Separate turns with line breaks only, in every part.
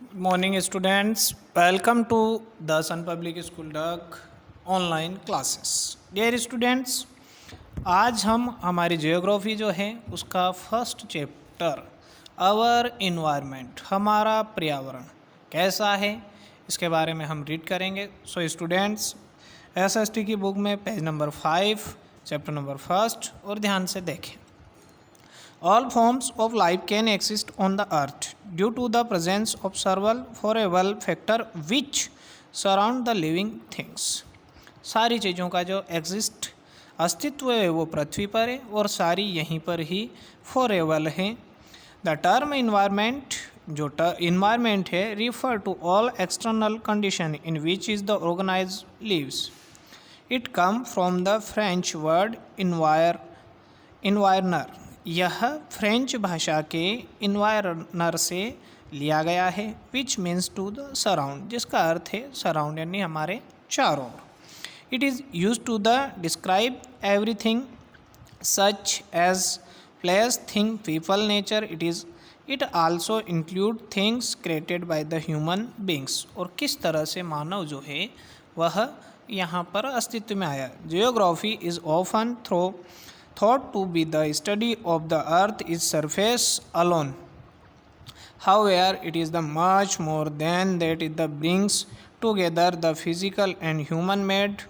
Good morning, students. Welcome to the Sun Public School Duck online classes. Dear students, आज हम हमारी geography जो है उसका फर्स्ट चैप्टर आवर इन्वायरमेंट, हमारा पर्यावरण कैसा है, इसके बारे में हम रीड करेंगे। सो स्टूडेंट्स, एसएसटी की बुक में page number 5 chapter number first और ध्यान से देखें। All forms of life can exist on the earth due to the presence of several forever factor which surround the living things। सारी चीज़ों का जो अस्तित्व है वो पृथ्वी पर है और सारी यहीं पर ही फॉरएवर है। द टर्म इन्वायरमेंट, जो इन्वायरमेंट है, refer to all external condition in which is the organise lives. It come from the French word environner. यह फ्रेंच भाषा के इन्वायरनर से लिया गया है, which means to the surround, जिसका अर्थ है सराउंड यानी हमारे चारों ओर। It is use to the describe everything such as place, thing, people, nature. It also include things created by the human beings. और किस तरह से मानव जो है वह यहाँ पर अस्तित्व में आया। Geography is often thought to be the study of the earth's surface alone. However, it is the much more than that. It brings together the physical and human-made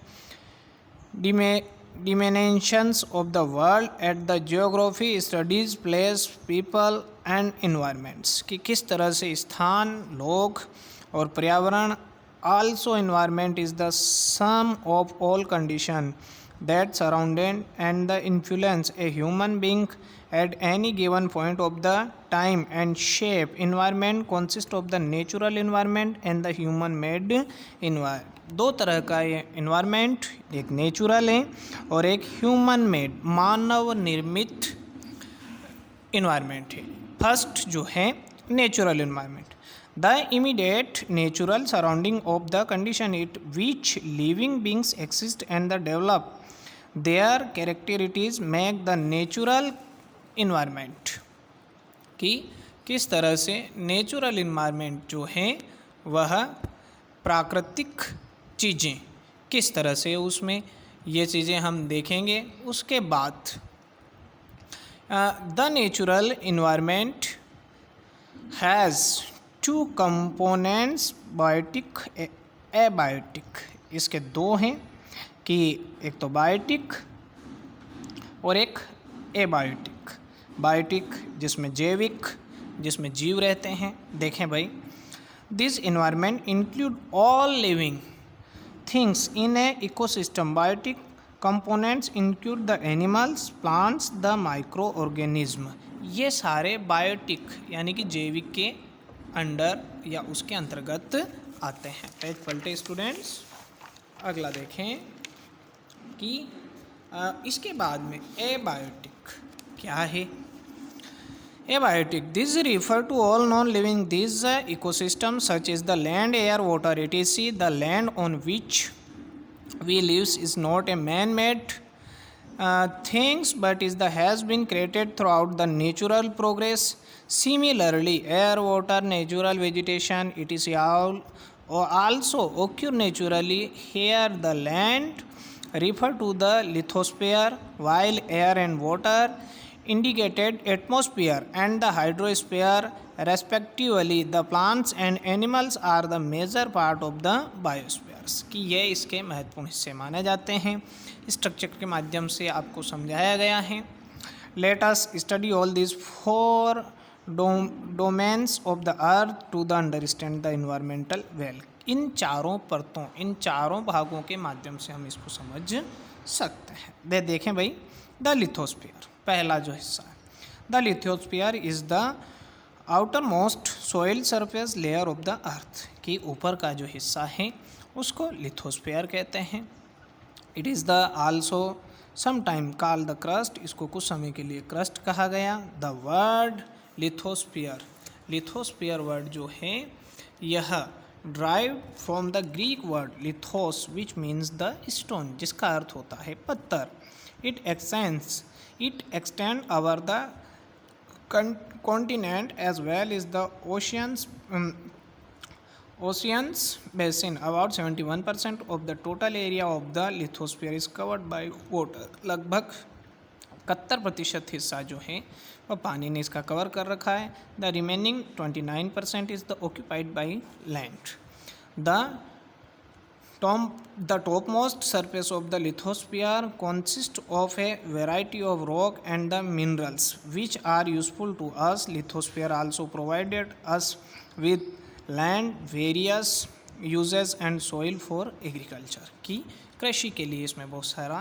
dimensions of the world at the geography studies place, people and environments। कि किस तरह से स्थान, लोग और पर्यावरण, also environment is the sum of all condition that surrounded and the influence a human being at any given point of the time and shape। environment consists of the natural environment and the human made environment। दो तरह का ये environment, एक natural है और एक human made, मानव निर्मित environment है। फर्स्ट जो है natural environment, the immediate natural surrounding of the condition it which living beings exist and the develop their characteristics make the natural environment। कि किस तरह से नेचुरल इन्वायरमेंट जो है वह प्राकृतिक चीज़ें किस तरह से उसमें ये चीज़ें हम देखेंगे। उसके बाद the natural environment has two components, biotic, abiotic. इसके दो हैं कि एक तो बायोटिक और एक एबायोटिक। बायोटिक जिसमें जैविक, जिसमें जीव रहते हैं। देखें भाई, this environment include all living things in a ecosystem. Biotic components include the animals, plants, the micro organism. ये सारे बायोटिक यानी कि जैविक के अंडर या उसके अंतर्गत आते हैं। पेज पलटे स्टूडेंट्स, अगला देखें कि इसके बाद में एबायोटिक क्या है। Abiotic, this refer to all non living this ecosystem such is the land, air, water, etc। The land on which we lives is not a man made things but is the has been created throughout the natural progress। Similarly, air, water, natural vegetation, it is all also occur naturally here। The land refer to the lithosphere while air and water indicated atmosphere and the hydrosphere respectively। The plants and animals are the major part of the biospheres। कि ये इसके महत्वपूर्ण हिस्से माने जाते हैं। Structure के माध्यम से आपको समझाया गया है। Let us study all this four domains of the earth to the understand the environmental well. इन चारों परतों, इन चारों भागों के माध्यम से हम इसको समझ सकते हैं। देखें भाई, द लिथोस्फीयर पहला जो हिस्सा है। The lithosphere is the outer most soil surface layer of the अर्थ। कि ऊपर का जो हिस्सा है उसको लिथोस्फीयर कहते हैं। It is the also sometime called the crust. इसको कुछ समय के लिए क्रस्ट कहा गया। The word lithosphere, lithosphere word जो है यह drive from the Greek word lithos which means the stone, जिसका अर्थ होता है पत्थर। It extend over the continent as well as the oceans oceans basin about 71% of the total area of the lithosphere is covered by water. लगभग 71% हिस्सा जो है वह पानी ने इसका कवर कर रखा है। The remaining 29% is the occupied by land. The topmost surface of the lithosphere consists of a variety of rock and the minerals which are useful to us. Lithosphere also provided us with land, various uses and soil for agriculture। की कृषि के लिए इसमें बहुत सारा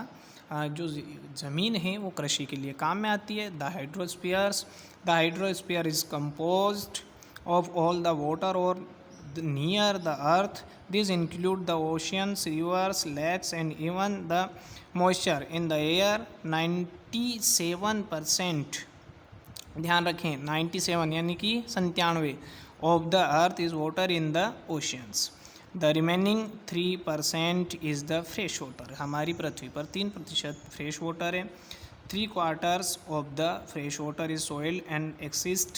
जो ज़मीन है वो कृषि के लिए काम में आती है। The hydrosphere is composed of all the water or near the earth. These include the oceans, rivers, lakes and even the moisture in the air. 97%, ध्यान रखें 97 यानी कि 97 of the earth is water in the oceans. The remaining 3% is the fresh water. हमारी पृथ्वी पर 3% fresh water है। 3/4 of the fresh water is soil and exists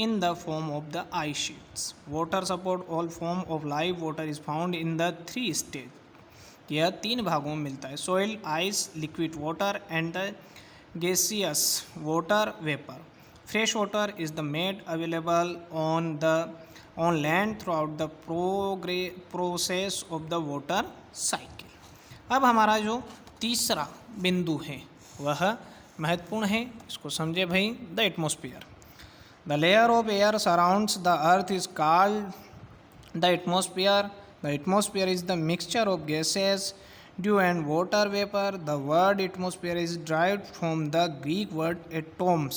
in the form of the ice sheets. Water support all form of life. Water is found in the 3 stages। यह 3 भागों में मिलता है। soil, ice, liquid water and the gaseous water vapor. Fresh water is the made available on land throughout the process of the water cycle। अब हमारा जो तीसरा बिंदु है वह महत्वपूर्ण है, इसको समझे भाई। The atmosphere. The layer of air surrounds the earth is called the atmosphere. The atmosphere is the mixture of gases, dew and water vapor. The word atmosphere is derived from the Greek word atoms,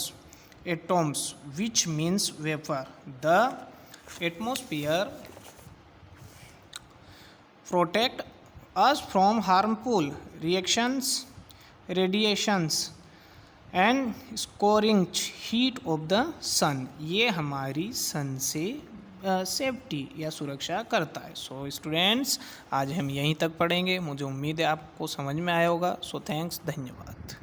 which means vapor. The atmosphere protect us from harmful reactions, radiations and scoring heat of the sun. ये हमारी सन से safety या सुरक्षा करता है। So students, आज हम यहीं तक पढ़ेंगे। मुझे उम्मीद है आपको समझ में आया होगा। सो थैंक्स, धन्यवाद।